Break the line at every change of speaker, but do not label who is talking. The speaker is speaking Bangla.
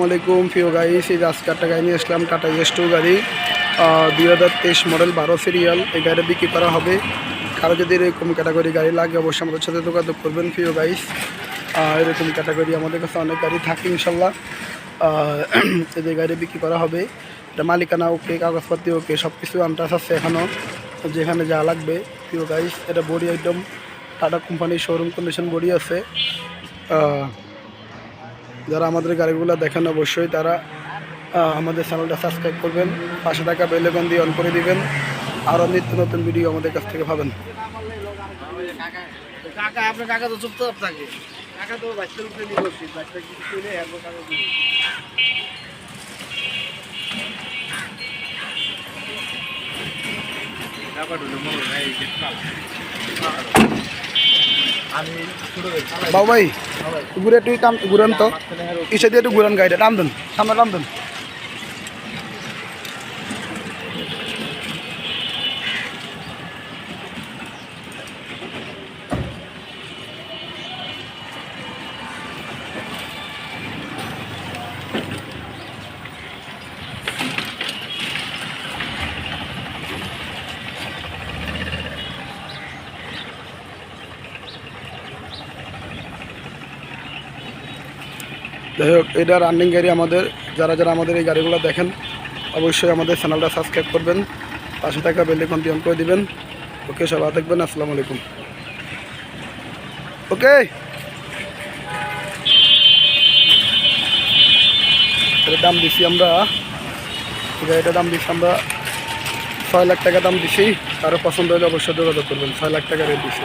আসসালামু আলাইকুম প্রিয় গাইস, এই আজকে একটা গাড়ি নিয়ে আসলাম টাটা S2 গাড়ি 2023 মডেল 12 সিরিয়াল। এই গাড়ি বিক্রি করা হবে। কারো যদি এরকম ক্যাটাগরি গাড়ি লাগে অবশ্যই আমাদের সাথে যোগাযোগ করবেন প্রিয় গাইস। এরকম ক্যাটাগরি আমাদের কাছে অনেক গাড়ি থাকে ইনশাল্লাহ। এই গাড়ি বিক্রি করা হবে। এটা মালিকানা ওকে, কাগজপত্র ওকে, সব কিছু আনটাস আছে এখনও, যেখানে যা লাগবে প্রিয় গাইস। এটা বডি একদম টাটা কোম্পানির শোরুম কন্ডিশন বডি আছে। যারা আমাদের গাড়িগুলো দেখেন অবশ্যই তারা আমাদের চ্যানেলটা সাবস্ক্রাইব করবেন, পাশে থাকা বেল আইকন দিয়ে অন করে দিবেন। আরও নিত্য নতুন ভিডিও আমাদের কাছ থেকে পাবেন। বাবু ভাই ঘুরে একটু ঘুরান তো, ইসে দিয়ে একটু ঘুরান গাড়িটা, টান দেন সামনে, টান দেন। যাই হোক, এটা রানিং গাড়ি আমাদের। যারা যারা আমাদের এই গাড়িগুলো দেখেন অবশ্যই আমাদের চ্যানেলটা সাবস্ক্রাইব করবেন, পাশে থাকা বেল আইকন দিয়ে অন করে দিবেন। ওকে, সবাই থাকবেন। আসসালামু আলাইকুম। ওকে, এটার দাম দিছি আমরা, গাড়িটার দাম দিচ্ছি আমরা 6 লাখ টাকা দাম দিছি। কারো পছন্দ হলে অবশ্যই যোগাযোগ করবেন। 6 লাখ টাকা রেট দিচ্ছি।